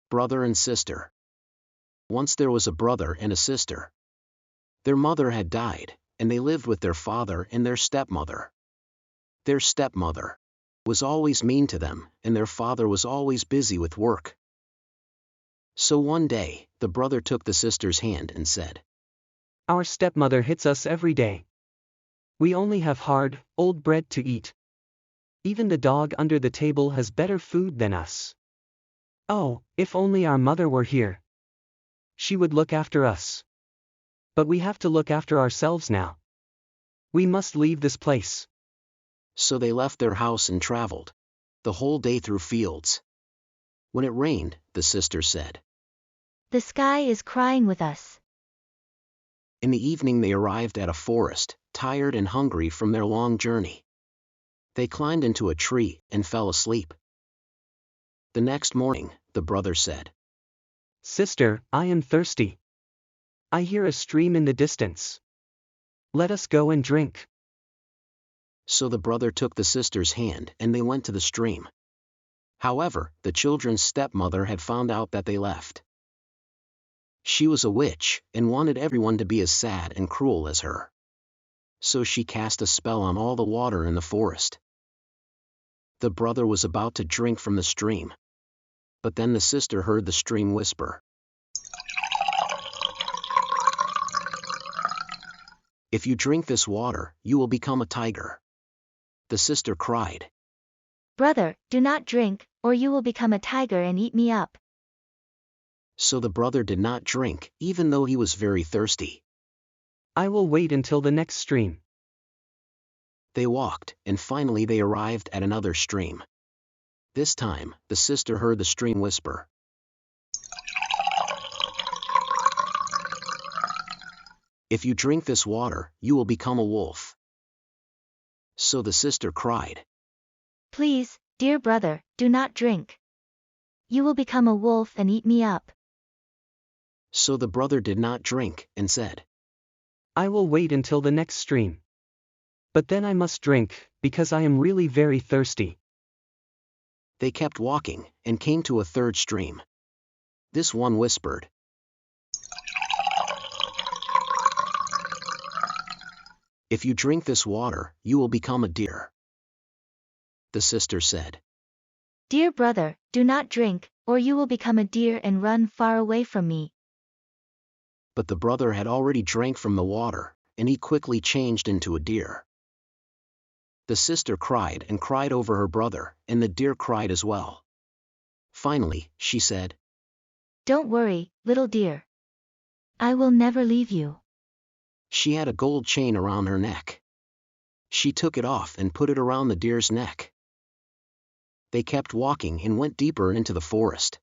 Brother and sister. Once there was a brother and a sister. Their mother had died, and they lived with their father and their stepmother. Their stepmother was always mean to them, and their father was always busy with work. So one day, the brother took the sister's hand and said, Our stepmother hits us every day. We only have hard, old bread to eat. Even the dog under the table has better food than us. Oh, if only our mother were here. She would look after us. But we have to look after ourselves now. We must leave this place. So they left their house and traveled the whole day through fields. When it rained, the sister said, The sky is crying with us. In the evening they arrived at a forest, tired and hungry from their long journey. They climbed into a tree and fell asleep. The next morning, the brother said, Sister, I am thirsty. I hear a stream in the distance. Let us go and drink. So the brother took the sister's hand and they went to the stream. However, the children's stepmother had found out that they left. She was a witch and wanted everyone to be as sad and cruel as her. So she cast a spell on all the water in the forest. The brother was about to drink from the stream. But then the sister heard the stream whisper, If you drink this water, you will become a tiger. The sister cried, Brother, do not drink, or you will become a tiger and eat me up. So the brother did not drink, even though he was very thirsty. I will wait until the next stream. They walked, and finally they arrived at another stream. This time, the sister heard the stream whisper, If you drink this water, you will become a wolf. So the sister cried, Please, dear brother, do not drink. You will become a wolf and eat me up. So the brother did not drink, and said, I will wait until the next stream. But then I must drink, because I am really very thirsty. They kept walking, and came to a third stream. This one whispered, If you drink this water, you will become a deer. The sister said, Dear brother, do not drink, or you will become a deer and run far away from me. But the brother had already drank from the water, and he quickly changed into a deer. The sister cried and cried over her brother, and the deer cried as well. Finally, she said, Don't worry, little deer. I will never leave you. She had a gold chain around her neck. She took it off and put it around the deer's neck. They kept walking and went deeper into the forest.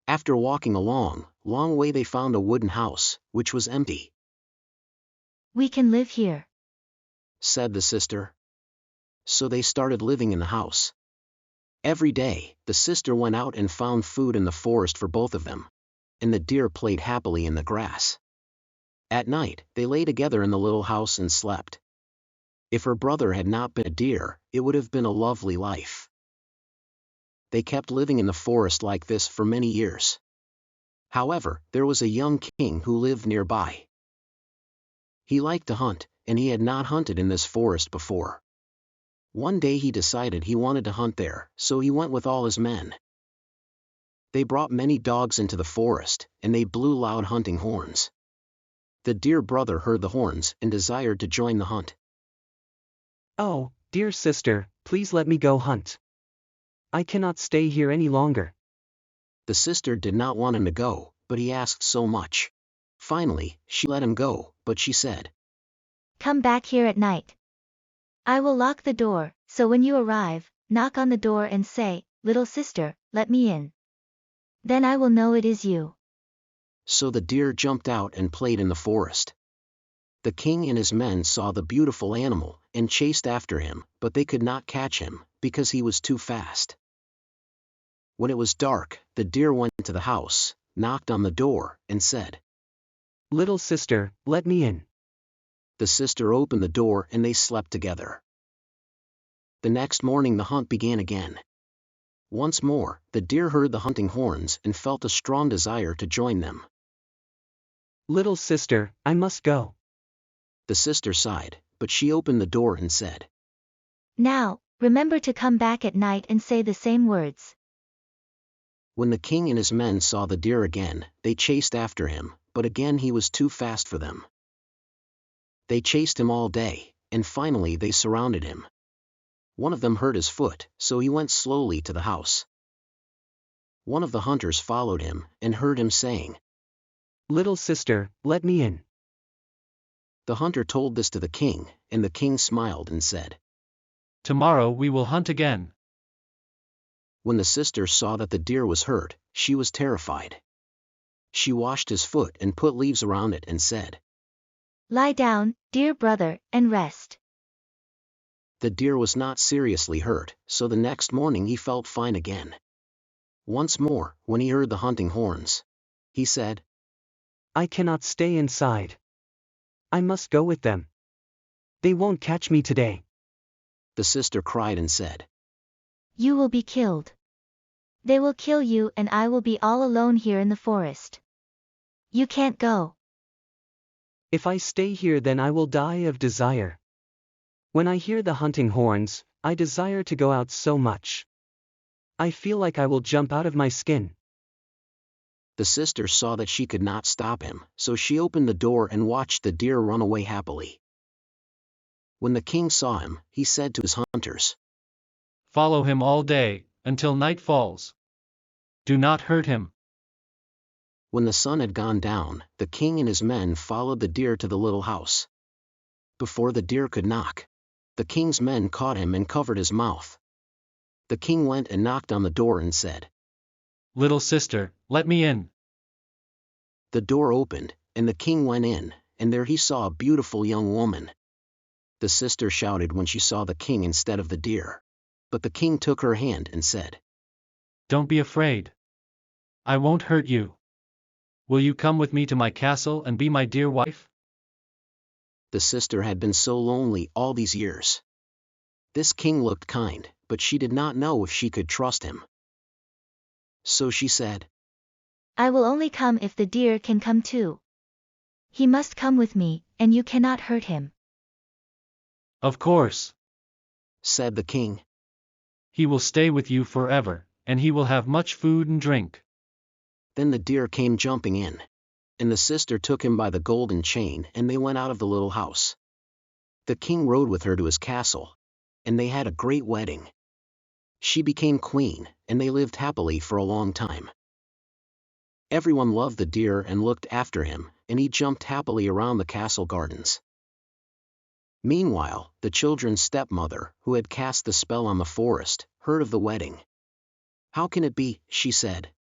After walking a long way they found a wooden house, which was empty. We can live here, said the sister. So they started living in the house. Every day, the sister went out and found food in the forest for both of them, and the deer played happily in the grass. At night, they lay together in the little house and slept. If her brother had not been a deer, it would have been a lovely life. They kept living in the forest like this for many years. However, there was a young king who lived nearby. He liked to hunt, and he had not hunted in this forest before. One day he decided he wanted to hunt there, so he went with all his men. They brought many dogs into the forest, and they blew loud hunting horns. The dear brother heard the horns and desired to join the hunt. Oh, dear sister, please let me go hunt. I cannot stay here any longer. The sister did not want him to go, but he asked so much. Finally, she let him go, but she said, Come back here at night. I will lock the door, so when you arrive, knock on the door and say, Little sister, let me in. Then I will know it is you. So the deer jumped out and played in the forest. The king and his men saw the beautiful animal and chased after him, but they could not catch him, because he was too fast. When it was dark, the deer went to the house, knocked on the door, and said, Little sister, let me in. The sister opened the door and they slept together. The next morning the hunt began again. Once more, the deer heard the hunting horns and felt a strong desire to join them. Little sister, I must go. The sister sighed, but she opened the door and said, Now, remember to come back at night and say the same words. When the king and his men saw the deer again, they chased after him, but again he was too fast for them. They chased him all day, and finally they surrounded him. One of them hurt his foot, so he went slowly to the house. One of the hunters followed him and heard him saying, Little sister, let me in. The hunter told this to the king, and the king smiled and said, Tomorrow we will hunt again. When the sister saw that the deer was hurt, she was terrified. She washed his foot and put leaves around it and said, Lie down, dear brother, and rest. The deer was not seriously hurt, so the next morning he felt fine again. Once more, when he heard the hunting horns, he said, I cannot stay inside. I must go with them. They won't catch me today. The sister cried and said, You will be killed. They will kill you and I will be all alone here in the forest. You can't go. If I stay here then I will die of desire. When I hear the hunting horns, I desire to go out so much. I feel like I will jump out of my skin. The sister saw that she could not stop him, so she opened the door and watched the deer run away happily. When the king saw him, he said to his hunters, Follow him all day, until night falls. Do not hurt him. When the sun had gone down, the king and his men followed the deer to the little house. Before the deer could knock, the king's men caught him and covered his mouth. The king went and knocked on the door and said, Little sister, let me in. The door opened, and the king went in, and there he saw a beautiful young woman. The sister shouted when she saw the king instead of the deer. But the king took her hand and said, Don't be afraid. I won't hurt you. Will you come with me to my castle and be my dear wife? The sister had been so lonely all these years. This king looked kind, but she did not know if she could trust him. So she said, I will only come if the deer can come too. He must come with me, and you cannot hurt him. Of course. Said the king. He will stay with you forever, and he will have much food and drink. Then the deer came jumping in. And the sister took him by the golden chain and they went out of the little house. The king rode with her to his castle, and they had a great wedding. She became queen, and they lived happily for a long time. Everyone loved the deer and looked after him, and he jumped happily around the castle gardens. Meanwhile, the children's stepmother, who had cast the spell on the forest, heard of the wedding. How can it be, she said.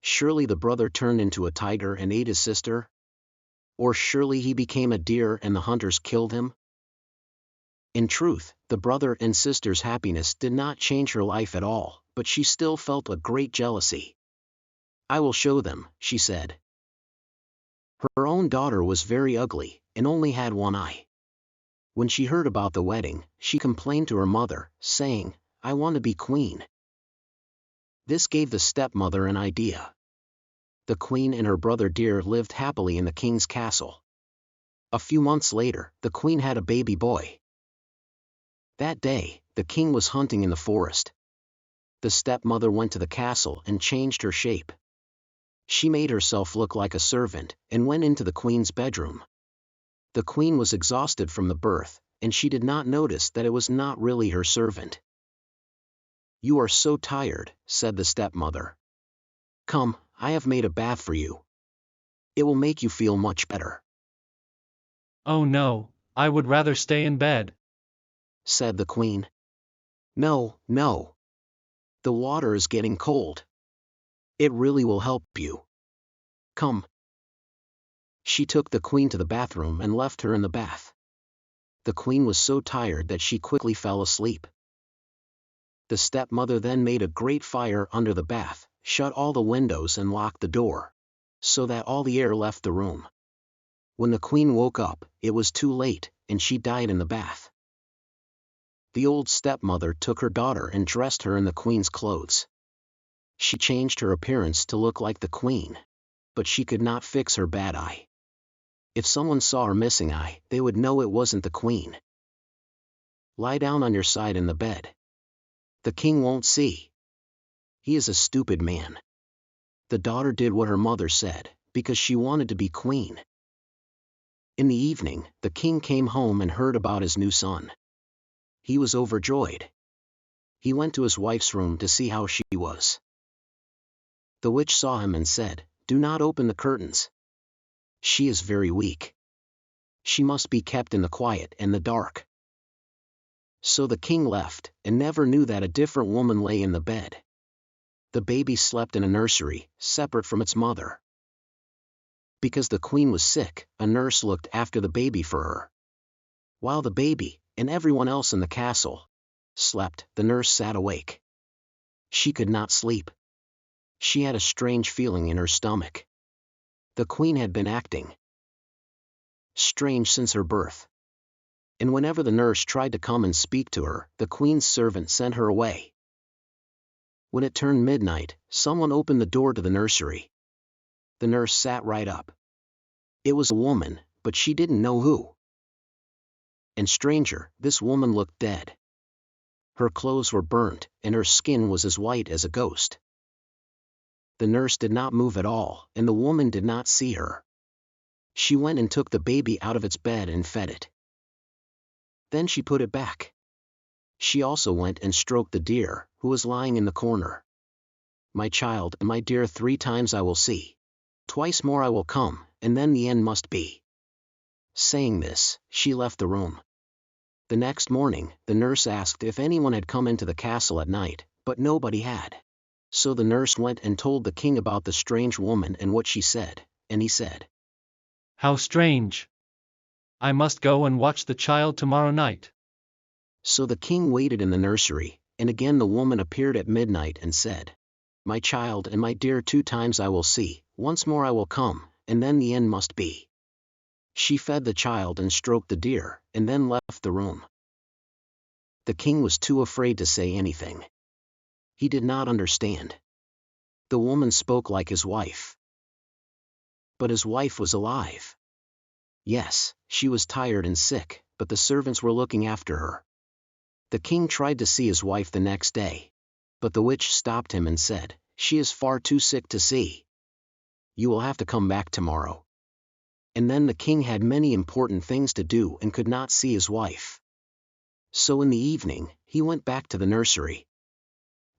Surely the brother turned into a tiger and ate his sister? Or surely he became a deer and the hunters killed him? In truth, the brother and sister's happiness did not change her life at all, but she still felt a great jealousy. I will show them, she said. Her own daughter was very ugly, and only had one eye. When she heard about the wedding, she complained to her mother, saying, I want to be queen. This gave the stepmother an idea. The queen and her brother deer lived happily in the king's castle. A few months later, the queen had a baby boy. That day, the king was hunting in the forest. The stepmother went to the castle and changed her shape. She made herself look like a servant, and went into the queen's bedroom. The queen was exhausted from the birth, and she did not notice that it was not really her servant. You are so tired, said the stepmother. Come, I have made a bath for you. It will make you feel much better. Oh no, I would rather stay in bed, said the queen. No, no. The water is getting cold. It really will help you. Come. She took the queen to the bathroom and left her in the bath. The queen was so tired that she quickly fell asleep. The stepmother then made a great fire under the bath, shut all the windows and locked the door, so that all the air left the room. When the queen woke up, it was too late, and she died in the bath. The old stepmother took her daughter and dressed her in the queen's clothes. She changed her appearance to look like the queen, but she could not fix her bad eye. If someone saw her missing eye, they would know it wasn't the queen. Lie down on your side in the bed. The king won't see. He is a stupid man. The daughter did what her mother said, because she wanted to be queen. In the evening, the king came home and heard about his new son. He was overjoyed. He went to his wife's room to see how she was. The witch saw him and said, "Do not open the curtains. She is very weak. She must be kept in the quiet and the dark." So the king left, and never knew that a different woman lay in the bed. The baby slept in a nursery, separate from its mother. Because the queen was sick, a nurse looked after the baby for her. While the baby, and everyone else in the castle, slept, the nurse sat awake. She could not sleep. She had a strange feeling in her stomach. The queen had been acting strange since her birth. And whenever the nurse tried to come and speak to her, the queen's servant sent her away. When it turned midnight, someone opened the door to the nursery. The nurse sat right up. It was a woman, but she didn't know who. And stranger, this woman looked dead. Her clothes were burnt, and her skin was as white as a ghost. The nurse did not move at all, and the woman did not see her. She went and took the baby out of its bed and fed it. Then she put it back. She also went and stroked the deer, who was lying in the corner. "My child and my dear, 3 times I will see. Twice more I will come, and then the end must be." Saying this, she left the room. The next morning, the nurse asked if anyone had come into the castle at night, but nobody had. So the nurse went and told the king about the strange woman and what she said, and he said, "How strange! I must go and watch the child tomorrow night." So the king waited in the nursery, and again the woman appeared at midnight and said, "My child and my dear, 2 times I will see, once more I will come, and then the end must be." She fed the child and stroked the deer, and then left the room. The king was too afraid to say anything. He did not understand. The woman spoke like his wife. But his wife was alive. Yes, she was tired and sick, but the servants were looking after her. The king tried to see his wife the next day. But the witch stopped him and said, "She is far too sick to see. You will have to come back tomorrow." And then the king had many important things to do and could not see his wife. So in the evening, he went back to the nursery.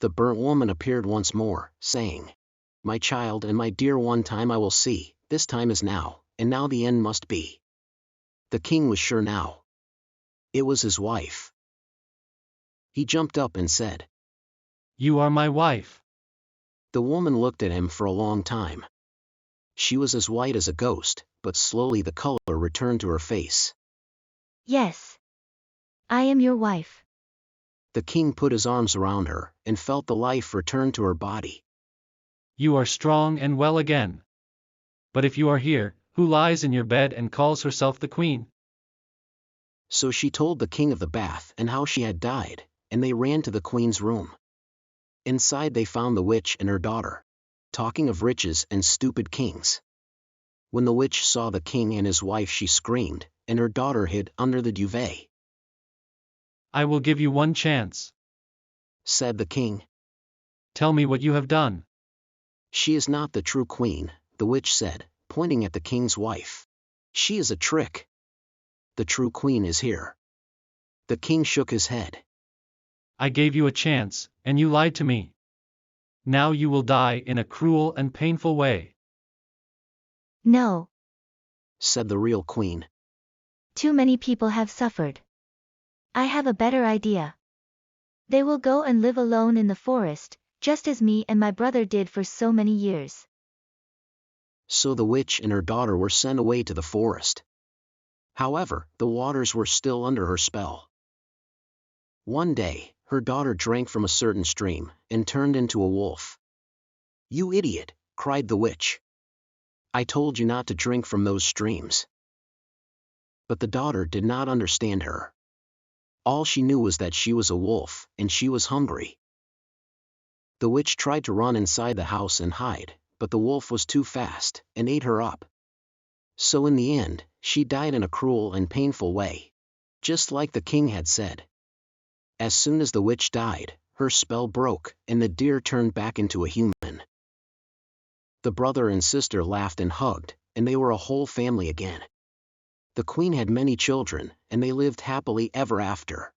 The burnt woman appeared once more, saying, "My child and my dear, 1 time I will see, this time is now, and now the end must be." The king was sure now. It was his wife. He jumped up and said, "You are my wife." The woman looked at him for a long time. She was as white as a ghost, but slowly the color returned to her face. Yes. I am your wife. The king put his arms around her, and felt the life return to her body. "You are strong and well again. But if you are here, who lies in your bed and calls herself the queen?" So she told the king of the bath and how she had died, and they ran to the queen's room. Inside they found the witch and her daughter, talking of riches and stupid kings. When the witch saw the king and his wife, she screamed, and her daughter hid under the duvet. "I will give you 1 chance," said the king. "Tell me what you have done." "She is not the true queen," the witch said, pointing at the king's wife. "She is a trick. The true queen is here." The king shook his head. "I gave you a chance, and you lied to me. Now you will die in a cruel and painful way." No. said the real queen. Too many people have suffered. I have a better idea. They will go and live alone in the forest, just as me and my brother did for so many years. So the witch and her daughter were sent away to the forest. However, the waters were still under her spell. One day, her daughter drank from a certain stream, and turned into a wolf. "You idiot," cried the witch. "I told you not to drink from those streams." But the daughter did not understand her. All she knew was that she was a wolf, and she was hungry. The witch tried to run inside the house and hide, but the wolf was too fast, and ate her up. So in the end, she died in a cruel and painful way. Just like the king had said. As soon as the witch died, her spell broke, and the deer turned back into a human. The brother and sister laughed and hugged, and they were a whole family again. The queen had many children, and they lived happily ever after.